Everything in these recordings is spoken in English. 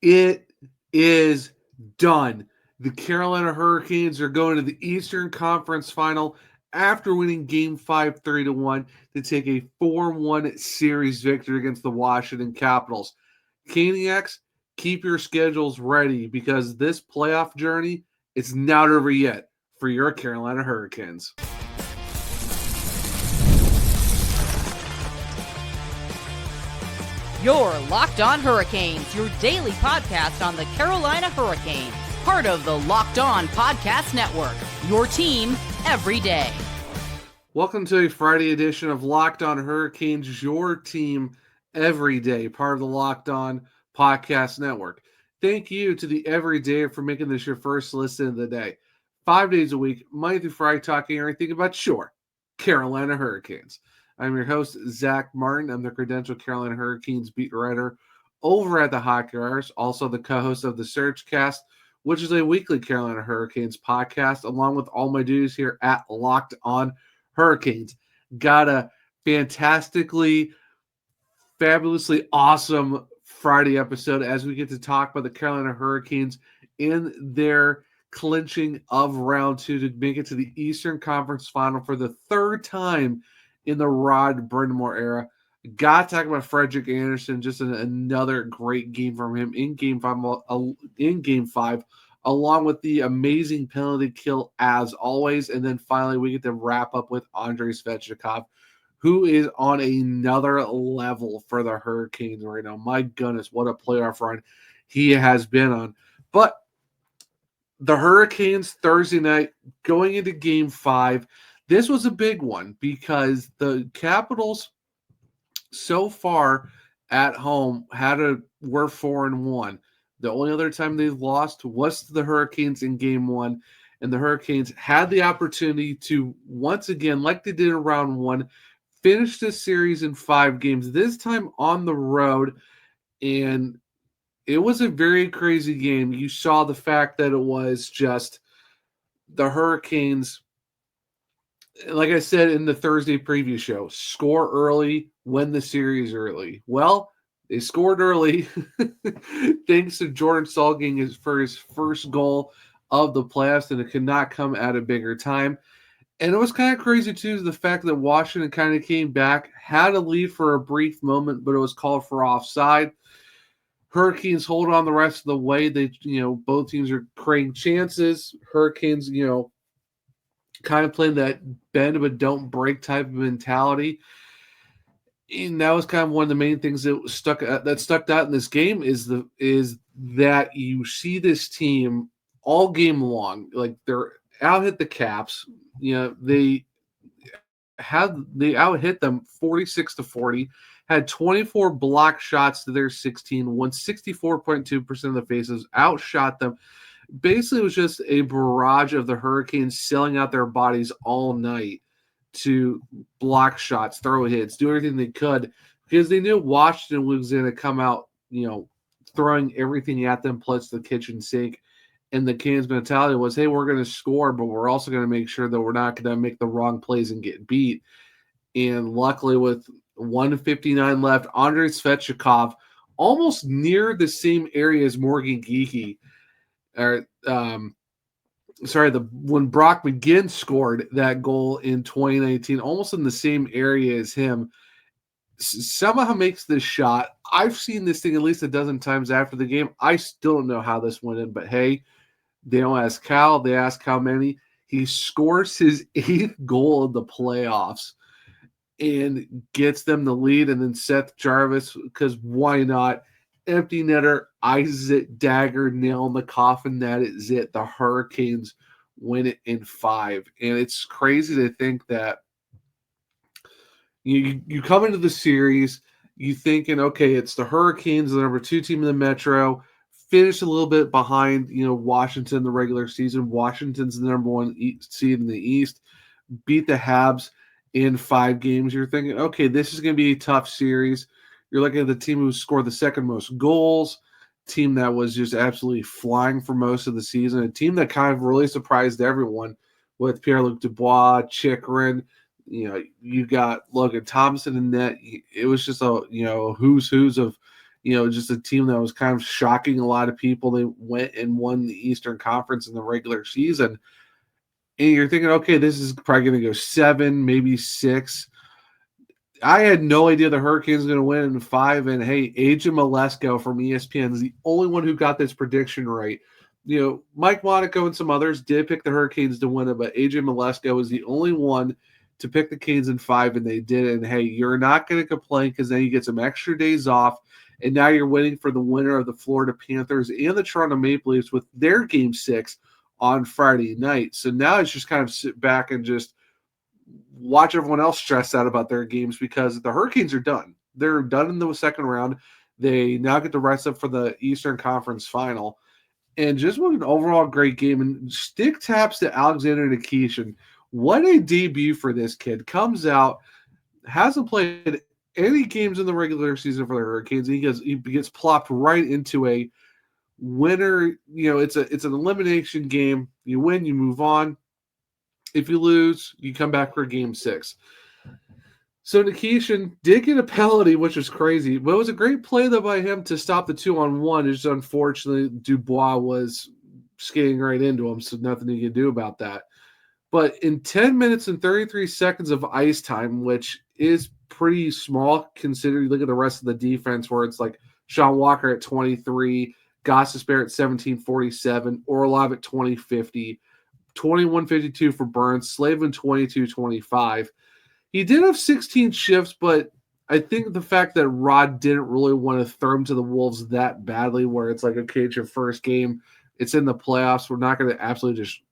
It is done. The Carolina Hurricanes are going to the Eastern Conference Final after winning Game 5 3-1 to take a 4-1 series victory against the Washington Capitals. Caniacs, keep your schedules ready because this playoff journey is not over yet for your Carolina Hurricanes. You're Locked On Hurricanes, your daily podcast on the Carolina Hurricanes. Part of the Locked On Podcast Network, your team every day. Welcome to a Friday edition of Locked On Hurricanes, your team every day, part of the Locked On Podcast Network. Thank you to the Everyday for making this your first listen of the day. 5 days a week, Monday through Friday, talking everything about your Carolina Hurricanes. I'm your host, Zach Martin. I'm the credentialed Carolina Hurricanes beat writer over at the Hockey Writers, also the co-host of the Surgecast, which is a weekly Carolina Hurricanes podcast, along with all my duties here at Locked On Hurricanes. Got a fantastically, fabulously awesome Friday episode as we get to talk about the Carolina Hurricanes in their clinching of round two to make it to the Eastern Conference Final for the third time in the Rod Brind'Amour era. Got to talk about Frederik Andersen, just another great game from him in Game 5, along with the amazing penalty kill as always. And then finally, we get to wrap up with Andrei Svechnikov, who is on another level for the Hurricanes right now. My goodness, what a playoff run he has been on. But the Hurricanes Thursday night going into Game 5, this was a big one because the Capitals so far at home were 4-1. The only other time they've lost was to the Hurricanes in Game 1, and the Hurricanes had the opportunity to once again, like they did in round 1, finish this series in 5 games. This time on the road, and it was a very crazy game. You saw the fact that it was just the Hurricanes, like I said in the Thursday preview show, score early, win the series early. Well, they scored early thanks to Jordan Saul for his first goal of the playoffs, and it could not come at a bigger time. And it was kind of crazy, too, the fact that Washington kind of came back, had a lead for a brief moment, but it was called for offside. Hurricanes hold on the rest of the way. Both teams are creating chances. Hurricanes, kind of playing that bend but don't break type of mentality. And that was kind of one of the main things that stuck out in this game is that you see this team all game long, like they're out hit the Caps. They out hit them 46-40, had 24 block shots to their 16, won 64.2% of the faces, outshot them. Basically, it was just a barrage of the Hurricanes selling out their bodies all night to block shots, throw hits, do everything they could because they knew Washington was going to come out, throwing everything at them plus the kitchen sink. And the Canes mentality was, hey, we're going to score, but we're also going to make sure that we're not going to make the wrong plays and get beat. And luckily, with 1:59 left, Andrei Svechnikov almost near the same area as Morgan Geekie. When Brock McGinn scored that goal in 2019, almost in the same area as him, somehow makes this shot. I've seen this thing at least a dozen times after the game. I still don't know how this went in, but hey, they don't ask Cal. They ask how many. He scores his 8th goal of the playoffs and gets them the lead. And then Seth Jarvis, because why not? Empty netter, eyes it, dagger, nail in the coffin. That is it. The Hurricanes win it in 5. And it's crazy to think that you come into the series, you thinking, okay, it's the Hurricanes, the number 2 team in the Metro, finished a little bit behind, Washington the regular season. Washington's the number 1 seed in the East, beat the Habs in 5 games. You're thinking, okay, this is going to be a tough series. You're looking at the team who scored the second most goals, team that was just absolutely flying for most of the season, a team that kind of really surprised everyone with Pierre-Luc Dubois, Chychrun. You got Logan Thompson in net. It was just a who's of just a team that was kind of shocking a lot of people. They went and won the Eastern Conference in the regular season. And you're thinking, okay, this is probably going to go 7, maybe 6. I had no idea the Hurricanes were going to win in 5. And hey, Agent Malesko from ESPN is the only one who got this prediction right. Mike Monaco and some others did pick the Hurricanes to win it, but AJ Malesko was the only one to pick the Canes in 5, and they did. And hey, you're not going to complain because then you get some extra days off, and now you're waiting for the winner of the Florida Panthers and the Toronto Maple Leafs with their Game 6 on Friday night. So now it's just kind of sit back and just watch everyone else stress out about their games because the Hurricanes are done. They're done in the second round. They now get to rest up for the Eastern Conference Final. And just what an overall great game. And stick taps to Alexander Nikishin. What a debut for this kid. Comes out, hasn't played any games in the regular season for the Hurricanes. He gets plopped right into a winner. It's an elimination game. You win, you move on. If you lose, you come back for Game 6. So Nikishin did get a penalty, which was crazy, but it was a great play though by him to stop the 2-on-1. It's just unfortunately Dubois was skating right into him, so nothing you can do about that. But in 10 minutes and 33 seconds of ice time, which is pretty small considering you look at the rest of the defense, where it's like Sean Walker at 23, Gostisbehere at 17:47, Orlov at 20:50, 21:52 for Burns, Slavin 22:25. He did have 16 shifts, but I think the fact that Rod didn't really want to throw him to the Wolves that badly, where it's like, okay, it's your first game, it's in the playoffs, we're not going to absolutely just,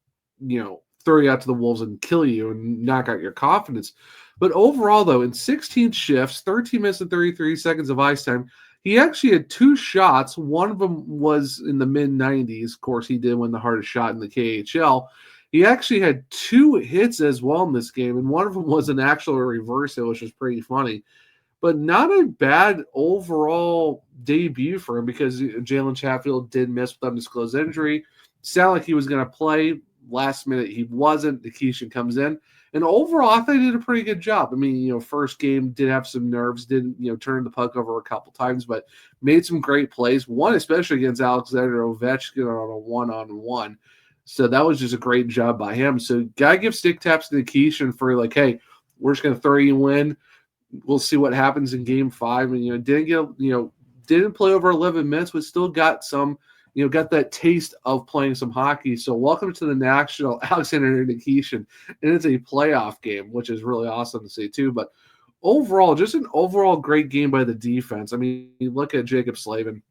throw you out to the Wolves and kill you and knock out your confidence. But overall, though, in 16 shifts, 13 minutes and 33 seconds of ice time, he actually had 2 shots. One of them was in the mid-90s. Of course, he did win the hardest shot in the KHL. He actually had 2 hits as well in this game, and one of them was an actual reverse hit, which was pretty funny. But not a bad overall debut for him because Jalen Chatfield did miss with undisclosed injury. Sounded like he was going to play. Last minute, he wasn't. Nikishin comes in. And overall, I thought he did a pretty good job. I mean, first game did have some nerves, didn't, turn the puck over a couple times, but made some great plays. One, especially against Alexander Ovechkin on a one-on-one. So that was just a great job by him. So gotta give stick taps to Nikishin for like, hey, we're just gonna throw you in. We'll see what happens in Game 5. And didn't play over 11 minutes, but still got some, got that taste of playing some hockey. So welcome to the National, Alexander Nikishin, and it's a playoff game, which is really awesome to see too. But overall, just an overall great game by the defense. I mean, you look at Jacob Slavin,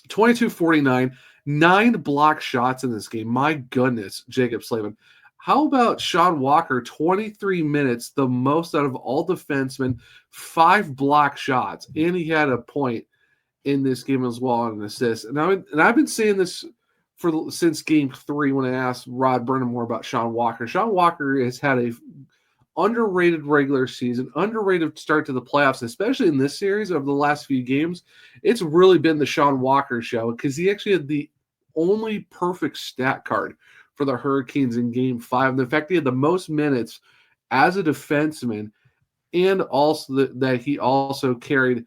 22:49. 9 block shots in this game. My goodness, Jacob Slavin. How about Sean Walker, 23 minutes, the most out of all defensemen, 5 block shots, and he had a point in this game as well on an assist. And I've been saying this since Game 3 when I asked Rod Brennamore about Sean Walker. Sean Walker has had a underrated regular season, underrated start to the playoffs, especially in this series over the last few games. It's really been the Sean Walker show because he actually had the only perfect stat card for the Hurricanes in Game 5. And the fact he had the most minutes as a defenseman, and also that he also carried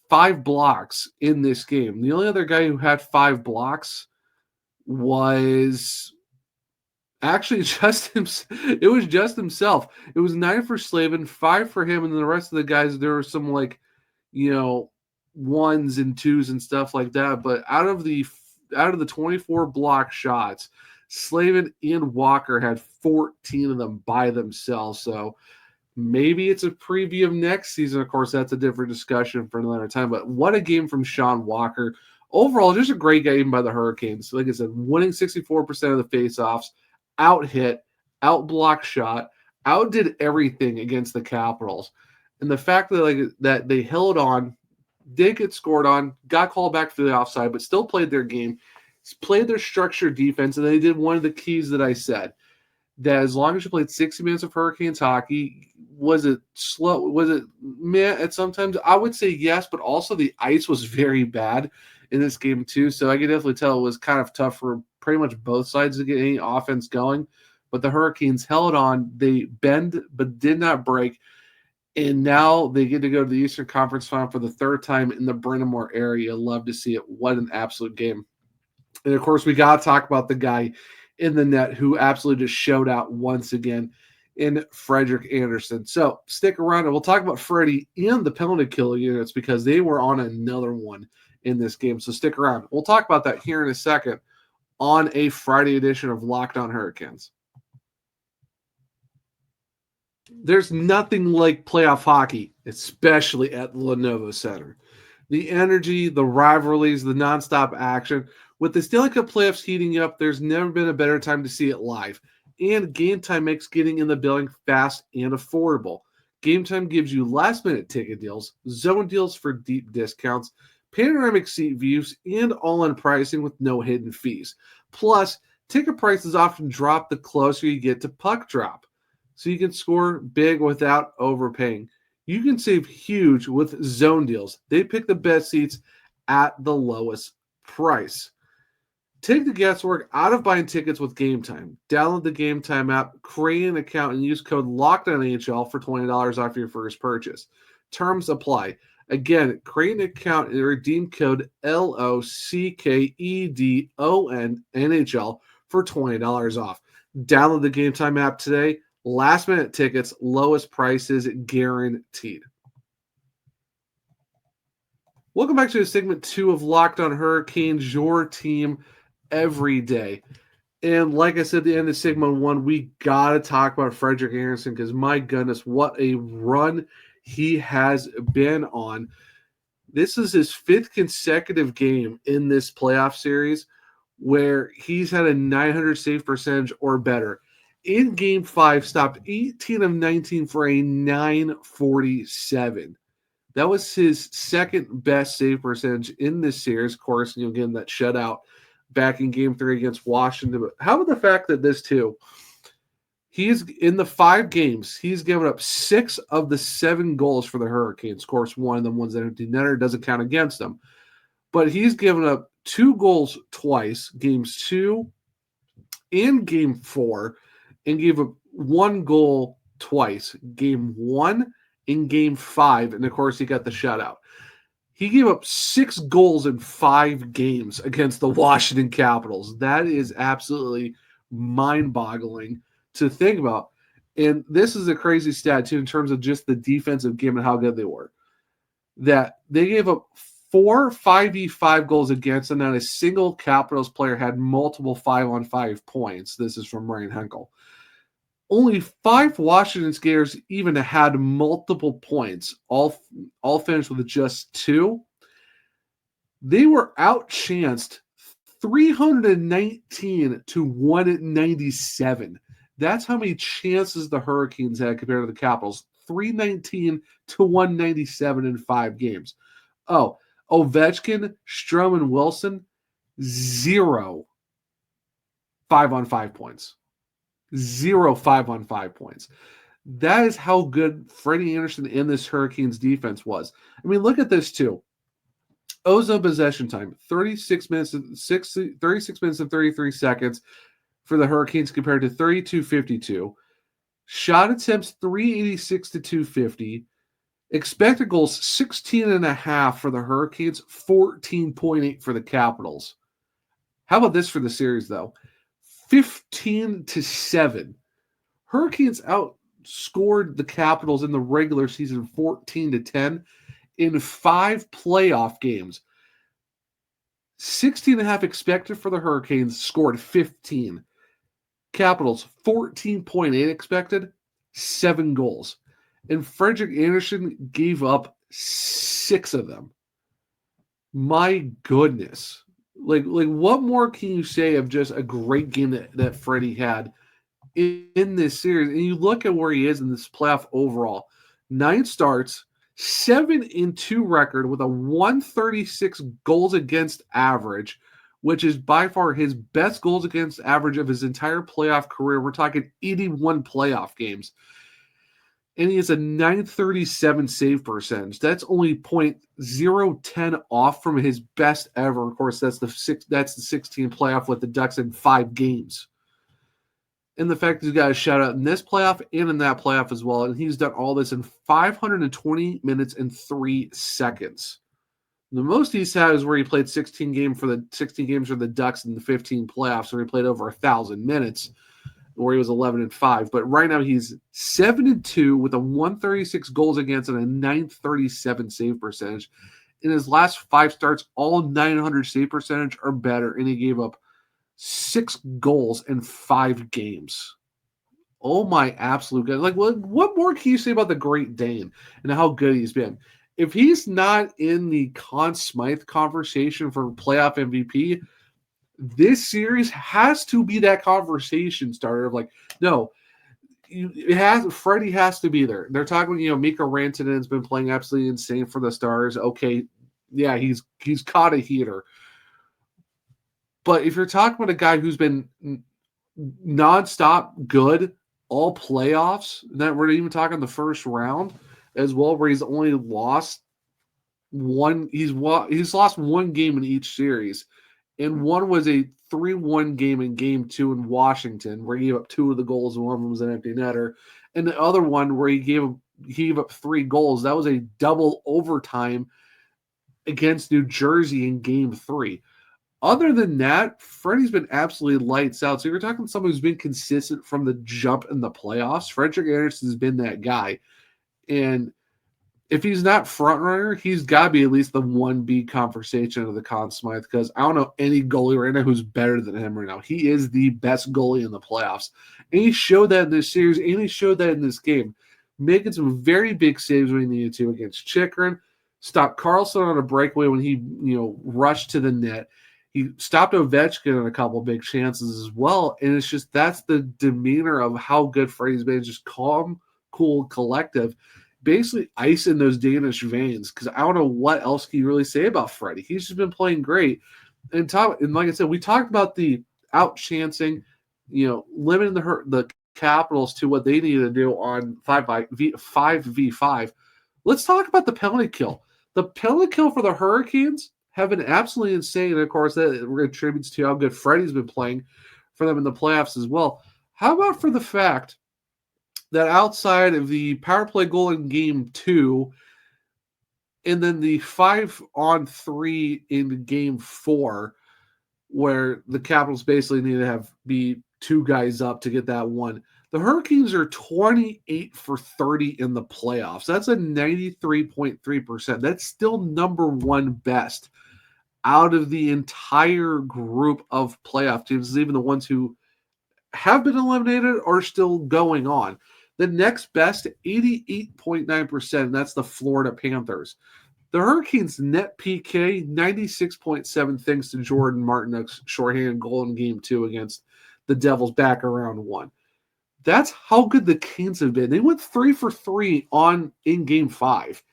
5 blocks in this game. The only other guy who had 5 blocks was actually it was just himself. It was 9 for Slavin, 5 for him, and then the rest of the guys, there were some 1s and 2s and stuff like that. But out of the 24 block shots, Slavin and Walker had 14 of them by themselves. So maybe it's a preview of next season. Of course, that's a different discussion for another time. But what a game from Sean Walker. Overall, just a great game by the Hurricanes. Like I said, winning 64% of the faceoffs, out-hit, out-block shot, outdid everything against the Capitals. And the fact that they held on, did get scored on, got called back for the offside, but still played their game, played their structured defense, and they did one of the keys that I said, that as long as you played 60 minutes of Hurricanes hockey, was it slow? Was it meh at sometimes? I would say yes, but also the ice was very bad in this game too. So I could definitely tell it was kind of tough for pretty much both sides to get any offense going. But the Hurricanes held on. They bend but did not break. And now they get to go to the Eastern Conference Final for the third time in the Bryn Mawr area. Love to see it. What an absolute game. And of course, we got to talk about the guy in the net who absolutely just showed out once again in Frederik Andersen. So stick around and we'll talk about Freddie and the penalty kill units because they were on another one in this game. So stick around. We'll talk about that here in a second on a Friday edition of Locked On Hurricanes. There's nothing like playoff hockey, especially at the Lenovo Center. The energy, the rivalries, the nonstop action. With the Stanley Cup playoffs heating up, there's never been a better time to see it live. And Game Time makes getting in the building fast and affordable. Game Time gives you last-minute ticket deals, zone deals for deep discounts, panoramic seat views, and all-in pricing with no hidden fees. Plus, ticket prices often drop the closer you get to puck drop, so you can score big without overpaying. You can save huge with zone deals. They pick the best seats at the lowest price. Take the guesswork out of buying tickets with Game Time. Download the Game Time app, create an account, and use code LOCKEDONNHL for $20 off your first purchase. Terms apply. Again, create an account and redeem code LOCKEDONNHL for $20 off. Download the Game Time app today. Last minute tickets, lowest prices guaranteed. Welcome back to segment 2 of Locked On Hurricanes, your team every day. And like I said at the end of segment 1, we got to talk about Frederik Andersen because my goodness, what a run he has been on. This is his 5th consecutive game in this playoff series where he's had a 900 save percentage or better. In Game 5, stopped 18 of 19 for a 947. That was his second best save percentage in this series. Of course, again, that shutout back in Game 3 against Washington. But how about the fact that this, too, he's in the 5 games, he's given up 6 of the 7 goals for the Hurricanes. Of course, one of them one's an empty netter, doesn't count against them. But he's given up 2 goals twice, Games 2 and Game 4, and gave up 1 goal twice, Game 1 and Game 5, and of course he got the shutout. He gave up 6 goals in 5 games against the Washington Capitals. That is absolutely mind-boggling to think about. And this is a crazy stat, too, in terms of just the defensive game and how good they were. That they gave up 4 5v5 goals against, and not a single Capitals player had multiple 5-on-5 points. This is from Ryan Henkel. Only 5 Washington skaters even had multiple points, all finished with just 2. They were outchanced 319 to 197. That's how many chances the Hurricanes had compared to the Capitals. 319 to 197 in 5 games. Oh, Ovechkin, Strome, and Wilson, 0 5-on-5 points. 0 5-on-5 points. That is how good Freddie Andersen in this Hurricanes defense was. I mean, look at this too. Ozone possession time, 36 minutes and 33 seconds for the Hurricanes compared to 32:52. Shot attempts 386 to 250. Expected goals 16.5 for the Hurricanes, 14.8 for the Capitals. How about this for the series though? 15-7. Hurricanes outscored the Capitals in the regular season 14-10 in 5 playoff games. 16.5 expected for the Hurricanes, scored 15. Capitals 14.8 expected, 7 goals. And Frederik Andersen gave up 6 of them. My goodness. Like what more can you say of just a great game that Freddie had in this series? And you look at where he is in this playoff overall. 9 starts, 7-2 record with a 136 goals against average, which is by far his best goals against average of his entire playoff career. We're talking 81 playoff games. And he has a 937 save percentage. That's only .010 off from his best ever. Of course, that's the 16 playoff with the Ducks in 5 games. And the fact that he's got a shutout in this playoff and in that playoff as well. And he's done all this in 520 minutes and 3 seconds. The most he's had is where he played 16 games for the Ducks in the 15 playoffs, where he played over 1,000 minutes, where he was 11-5. But right now he's 7-2 with a 136 goals against and a 937 save percentage. In his last 5 starts, all 900 save percentage or better, and he gave up 6 goals in 5 games. Oh my absolute god! Like, what more can you say about the Great Dane and how good he's been? If he's not in the Conn Smythe conversation for playoff MVP, this series has to be that conversation starter of like, no, Freddie has to be there. They're talking, Mikko Rantanen's been playing absolutely insane for the Stars. Okay, yeah, he's caught a heater. But if you're talking about a guy who's been nonstop good all playoffs, that we're even talking the first round as well, where he's only lost one. He's lost one game in each series, and one was a 3-1 game in Game 2 in Washington, where he gave up 2 of the goals, and one of them was an empty netter, and the other one where he gave up 3 goals. That was a double overtime against New Jersey in Game 3. Other than that, Freddie's been absolutely lights out. So if you're talking someone who's been consistent from the jump in the playoffs, Frederik Andersen has been that guy. And if he's not front runner, he's got to be at least the 1B conversation of the Conn Smythe, because I don't know any goalie right now who's better than him right now. He is the best goalie in the playoffs. And he showed that in this series, and he showed that in this game, making some very big saves when he needed to against Chychrun, stopped Karlsson on a breakaway when he rushed to the net. He stopped Ovechkin in a couple big chances as well. And it's just, that's the demeanor of how good Freddie's been. Just calm, cool, collective, basically icing those Danish veins. Because I don't know what else can you really say about Freddie. He's just been playing great. And like I said, we talked about the out-chancing, limiting the Capitals to what they need to do on 5v5. Let's talk about the penalty kill. The penalty kill for the Hurricanes have been absolutely insane. And of course, that attributes to how good Freddie's been playing for them in the playoffs as well. How about for the fact that outside of the power play goal in Game 2, and then the 5-on-3 in Game 4, where the Capitals basically need to be 2 guys up to get that one. The Hurricanes are 28 for 30 in the playoffs. That's a 93.3%. That's still number 1 best out of the entire group of playoff teams, even the ones who have been eliminated or still going on. The next best, 88.9%, and that's the Florida Panthers. The Hurricanes' net PK, 96.7, thanks to Jordan Martinook's shorthanded goal in Game 2 against the Devils back around 1. That's how good the Canes have been. They went 3 for 3 in Game 5,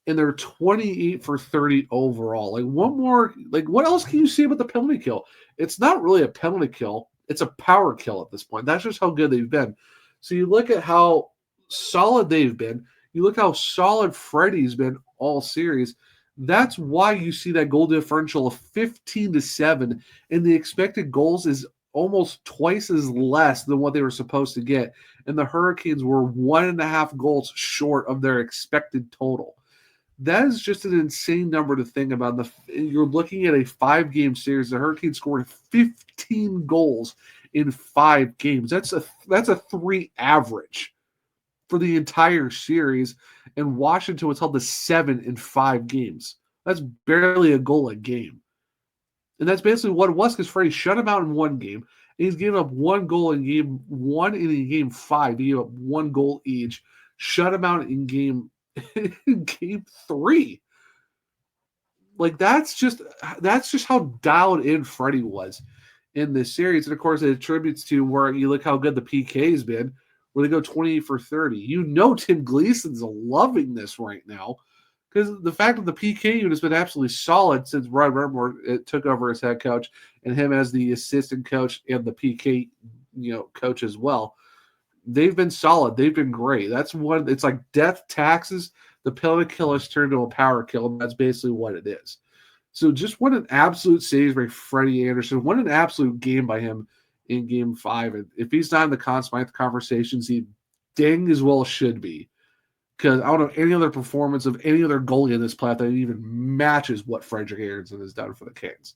and they're 28 for 30 overall. What else can you say about the penalty kill? It's not really a penalty kill. It's a power kill at this point. That's just how good they've been. So you look at how solid they've been. You look how solid Freddie's been all series. That's why you see that goal differential of 15-7, and the expected goals is almost twice as less than what they were supposed to get. And the Hurricanes were 1.5 goals short of their expected total. That is just an insane number to think about. You're looking at a 5-game series. The Hurricanes scored 15 goals in 5 games. That's a 3 average for the entire series. And Washington was held to 7 in 5 games. That's barely a goal a game. And that's basically what it was, because Freddie shut him out in 1 game. And he's given up 1 goal in Game 1 and in Game 5. He gave up 1 goal each. Shut him out in Game 3. Like, that's just how dialed in Freddie was in this series. And of course, it attributes to where you look how good the PK has been, where they go 28 for 30. Tim Gleason's loving this right now, because the fact that the PK unit has been absolutely solid since Rod Redmore took over as head coach, and him as the assistant coach and the PK coach as well. They've been solid. They've been great. It's like death taxes. The penalty kill has turned into a power kill, and that's basically what it is. So just what an absolute series by Freddie Andersen. What an absolute game by him in Game 5. And if he's not in the Conn Smythe conversations, he dang as well should be. Because I don't know any other performance of any other goalie in this playoff that even matches what Frederik Andersen has done for the Canes.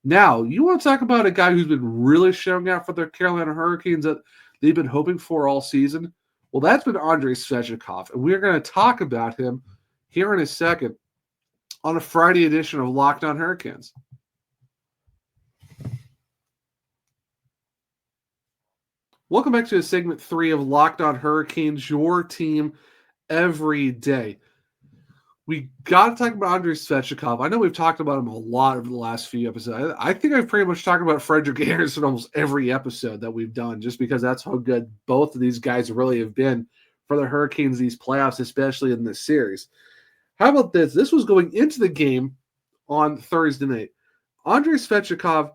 Now, you want to talk about a guy who's been really showing out for the Carolina Hurricanes that they've been hoping for all season? Well, that's been Andrei Svechnikov, and we're going to talk about him here in a second on a Friday edition of Locked On Hurricanes. Welcome back to segment 3 of Locked On Hurricanes, your team every day. We got to talk about Andrei Svechnikov. I know we've talked about him a lot over the last few episodes. I think I've pretty much talked about Frederik Andersen almost every episode that we've done, just because that's how good both of these guys really have been for the Hurricanes these playoffs, especially in this series. How about this? This was going into the game on Thursday night. Andrei Svechnikov,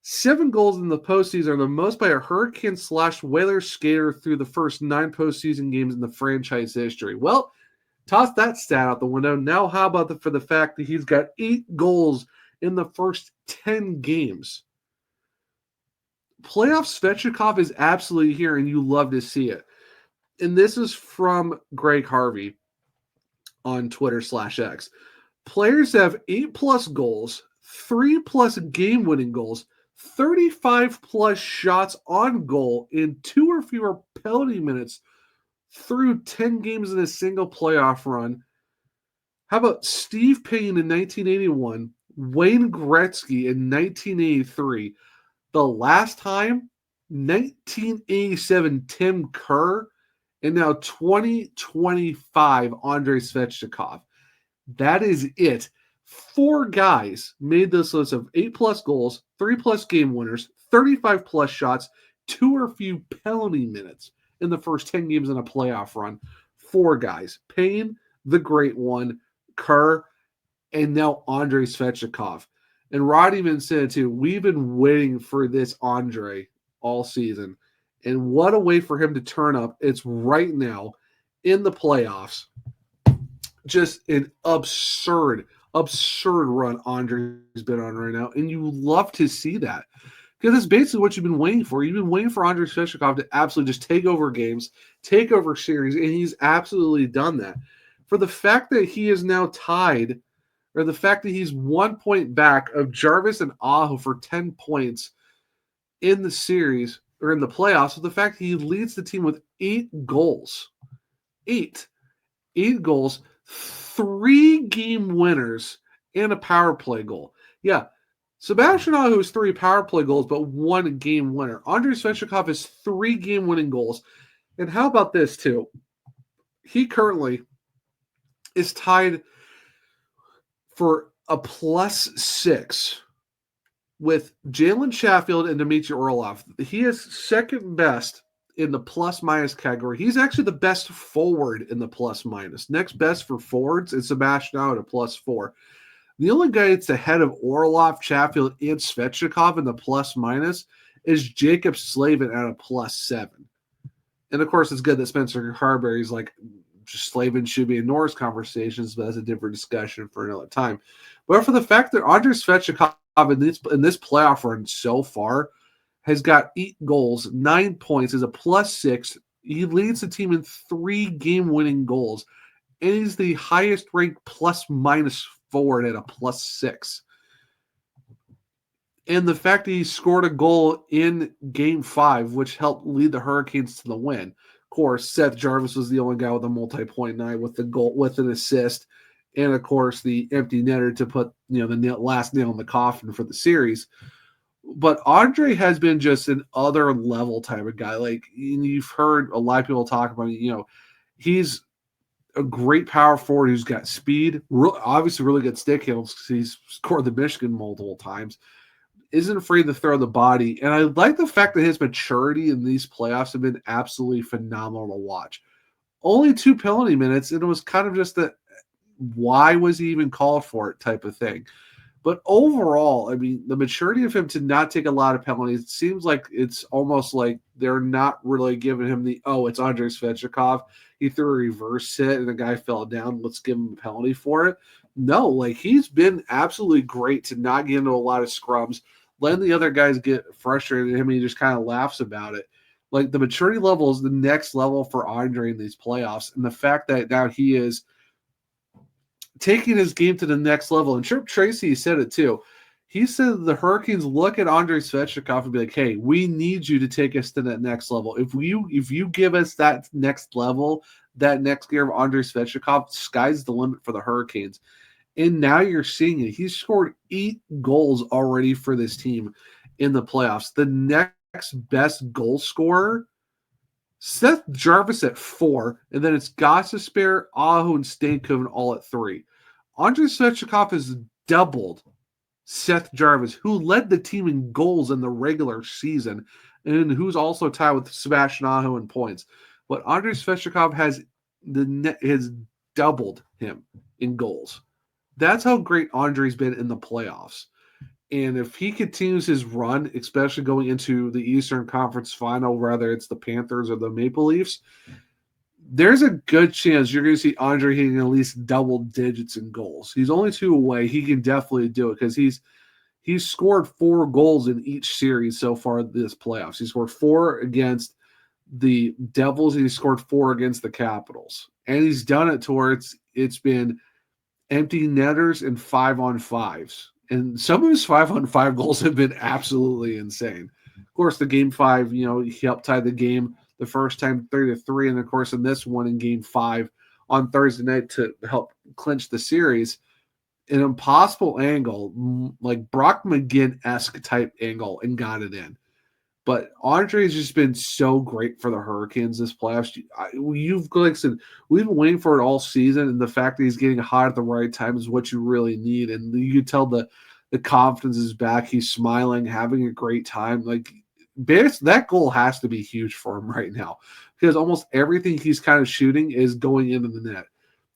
7 goals in the postseason are the most by a Hurricane/Whalers skater through the first 9 postseason games in the franchise history. Well, toss that stat out the window. Now, how about for the fact that he's got 8 goals in the first 10 games? Playoff Svechnikov is absolutely here, and you love to see it. And this is from Greg Harvey on Twitter/X. Players have 8+ goals, 3+ game-winning goals, 35+ shots on goal in 2 or fewer penalty minutes through 10 games in a single playoff run. How about Steve Payne in 1981, Wayne Gretzky in 1983, the last time, 1987, Tim Kerr, and now 2025, Andrei Svechnikov. That is it. 4 guys made this list of 8+ goals, 3+ game winners, 35+ shots, 2 or few penalty minutes in the first 10 games in a playoff run. 4 guys. Payne, the great one, Kerr, and now Andrei Svechnikov. And Rod even said, too, we've been waiting for this Andrei all season. And what a way for him to turn up. It's right now in the playoffs. Just an absurd run Andrei's been on right now. And you love to see that. Because it's basically what you've been waiting for. You've been waiting for Andrei Svechnikov to absolutely just take over games, take over series, and he's absolutely done that. For the fact that he is now tied, or the fact that he's 1 point back of Jarvis and Aho for 10 points in the series, or in the playoffs, with the fact that he leads the team with 8 goals. 8 goals, 3 game winners, and a power play goal. Yeah, Sebastian Aho has 3 power play goals, but 1 game winner. Andrei Svechnikov has 3 game winning goals. And how about this, too? He currently is tied for a +6 with Jalen Chatfield and Dmitry Orlov. He is second best in the plus-minus category. He's actually the best forward in the plus-minus. Next best for forwards is Sebastian Aho at a +4. The only guy that's ahead of Orlov, Chatfield, and Svechnikov in the plus-minus is Jacob Slavin at a +7. And, of course, it's good that Spencer Carberry's like, Slavin should be in Norris conversations, but that's a different discussion for another time. But for the fact that Andrei Svechnikov in this playoff run so far has got 8 goals, 9 points, is a +6. He leads the team in 3 game-winning goals, and he's the highest-ranked plus-minus forward at a +6. And the fact that he scored a goal in Game 5, which helped lead the Hurricanes to the win. Of course, Seth Jarvis was the only guy with a multi-point night with the goal, with an assist, and of course the empty netter to put the last nail in the coffin for the series. But Andrei has been just an other level type of guy. Like, you've heard a lot of people talk about it. He's a great power forward who's got speed, obviously really good stick handles because he's scored the Michigan multiple times. Isn't afraid to throw the body. And I like the fact that his maturity in these playoffs have been absolutely phenomenal to watch. Only 2 penalty minutes, and it was kind of just that, why was he even called for it type of thing. But overall, I mean, the maturity of him to not take a lot of penalties, it seems like it's almost like they're not really giving him it's Andrei Svechnikov. He threw a reverse hit and the guy fell down. Let's give him a penalty for it. No, like, he's been absolutely great to not get into a lot of scrums, letting the other guys get frustrated at him. He just kind of laughs about it. Like, the maturity level is the next level for Andrei in these playoffs. And the fact that now he is taking his game to the next level. And Chip Tracy said it too. He said the Hurricanes look at Andrei Svechnikov and be like, hey, we need you to take us to that next level. If you give us that next level, that next year of Andrei Svechnikov, sky's the limit for the Hurricanes. And now you're seeing it. He's scored 8 goals already for this team in the playoffs. The next best goal scorer, Seth Jarvis at 4, and then it's Gostisbehere, Aho, and Stankoven all at 3. Andrei Svechnikov has doubled Seth Jarvis, who led the team in goals in the regular season, and who's also tied with Sebastian Aho in points. But Andrei Svechnikov has doubled him in goals. That's how great Andrei's been in the playoffs. And if he continues his run, especially going into the Eastern Conference Final, whether it's the Panthers or the Maple Leafs, there's a good chance you're going to see Andrei hitting at least double digits in goals. He's only 2 away. He can definitely do it because he's scored 4 goals in each series so far this playoffs. He scored 4 against the Devils, and he scored 4 against the Capitals. And he's done it to where it's been empty netters and 5-on-5s. And some of his 5-on-5 goals have been absolutely insane. Of course, the Game 5, he helped tie the game the first time 3-3. And, of course, in this one in Game 5 on Thursday night to help clinch the series, an impossible angle, like Brock McGinn-esque type angle, and got it in. But Andrei has just been so great for the Hurricanes this playoffs. Like I said, we've been waiting for it all season, and the fact that he's getting hot at the right time is what you really need. And you can tell the confidence is back. He's smiling, having a great time. Like, that goal has to be huge for him right now because almost everything he's kind of shooting is going into the net.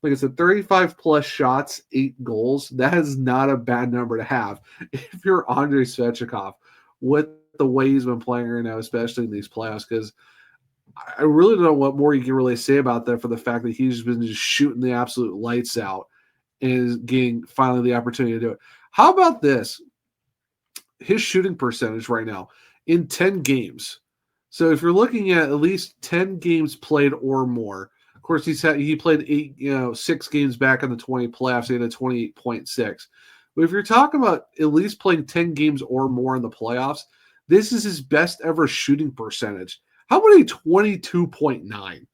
Like I said, 35-plus shots, 8 goals. That is not a bad number to have if you're Andrei Svechnikov with the way he's been playing right now, especially in these playoffs, because I really don't know what more you can really say about that for the fact that he's been just shooting the absolute lights out and is getting finally the opportunity to do it. How about this? His shooting percentage right now in 10 games. So if you're looking at least 10 games played or more, of course, he played 6 games back in the 20 playoffs. He had a 28.6. But if you're talking about at least playing 10 games or more in the playoffs, this is his best ever shooting percentage. How about a 22.9?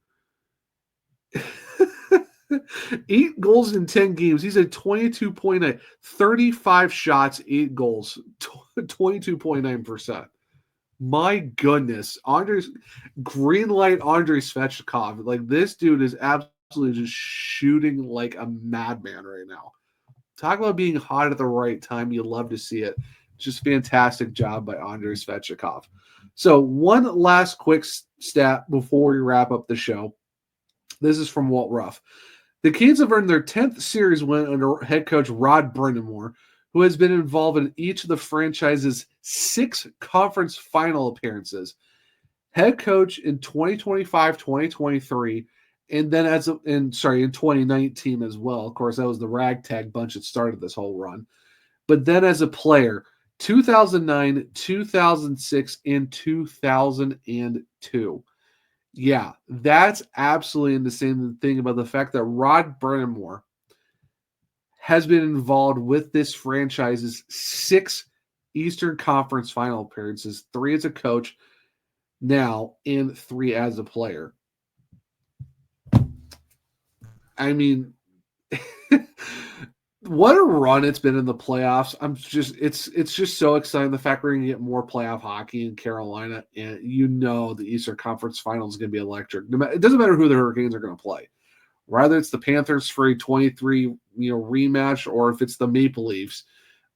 8 goals in 10 games. He's at 22.9. 35 shots, 8 goals. 22.9%. My goodness. Green light Andrei Svechnikov. Like, this dude is absolutely just shooting like a madman right now. Talk about being hot at the right time. You love to see it. Just fantastic job by Andrei Svechnikov. So one last quick stat before we wrap up the show. This is from Walt Ruff. The Canes have earned their 10th series win under head coach Rod Brind'Amour, who has been involved in each of the franchise's 6 conference final appearances. Head coach in 2025, 2023, and then in 2019 as well. Of course, that was the ragtag bunch that started this whole run. But then as a player, 2009, 2006, and 2002. Yeah, that's absolutely insane thing about the fact that Rod Brind'Amour has been involved with this franchise's 6 Eastern Conference final appearances, 3 as a coach now, and 3 as a player. I mean, what a run it's been in the playoffs. It's just so exciting. The fact we're going to get more playoff hockey in Carolina, and the Eastern Conference Finals is going to be electric. It doesn't matter who the Hurricanes are going to play. Whether it's the Panthers for a 23 rematch, or if it's the Maple Leafs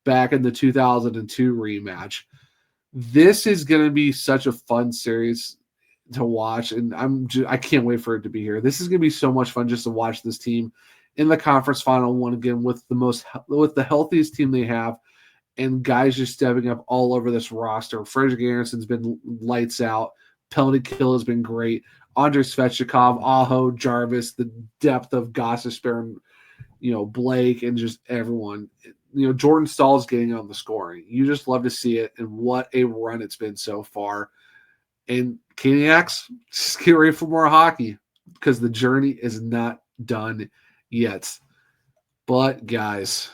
back in the 2002 rematch, this is going to be such a fun series to watch, and I can't wait for it to be here. This is going to be so much fun just to watch this team in the conference final one again with the healthiest team they have, and guys just stepping up all over this roster. Frederik Andersen's been lights out. Penalty kill has been great. Andrei Svechnikov, Aho, Jarvis, the depth of Gostisbehere, Blake, and just everyone. Jordan Staal's getting on the scoring. You just love to see it, and what a run it's been so far. And Caniacs, just get ready for more hockey because the journey is not done yet. But guys,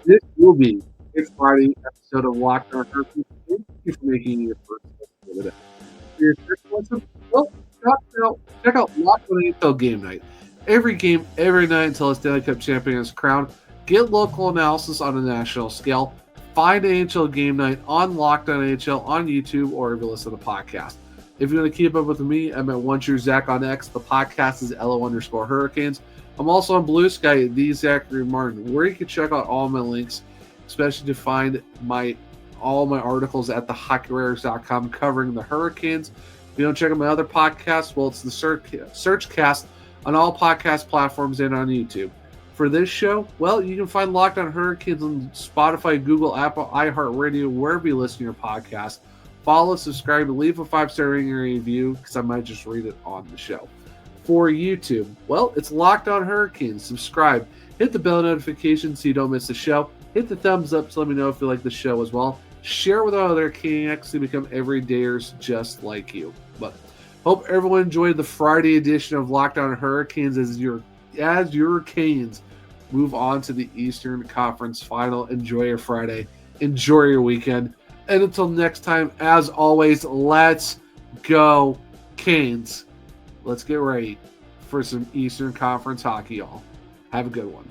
this will be a Friday episode of Locked On Hurricanes. Thank you for making your first episode of it. For your first listen, well, check out Locked On NHL Game Night. Every game, every night until a Stanley Cup champion is crowned. Get local analysis on a national scale. Find NHL Game Night on Locked On NHL on YouTube or if you listen to the podcast. If you want to keep up with me, I'm at OneTrueZach on X. The podcast is LO_Hurricanes. I'm also on Blue Sky at the Zachary Martin, where you can check out all my links, especially to find all my articles at thehockeywriters.com covering the Hurricanes. If you don't check out my other podcasts, well, it's the Searchcast on all podcast platforms and on YouTube. For this show, well, you can find Locked On Hurricanes on Spotify, Google, Apple, iHeartRadio, wherever you listen to your podcast. Follow, subscribe, and leave a 5-star rating or review because I might just read it on the show. For YouTube, well, it's Locked On Hurricanes. Subscribe. Hit the bell notification so you don't miss the show. Hit the thumbs up to let me know if you like the show as well. Share with other Caniacs to become everydayers just like you. But hope everyone enjoyed the Friday edition of Locked On Hurricanes as your Canes move on to the Eastern Conference Final. Enjoy your Friday. Enjoy your weekend. And until next time, as always, let's go Canes. Let's get ready for some Eastern Conference hockey, y'all. Have a good one.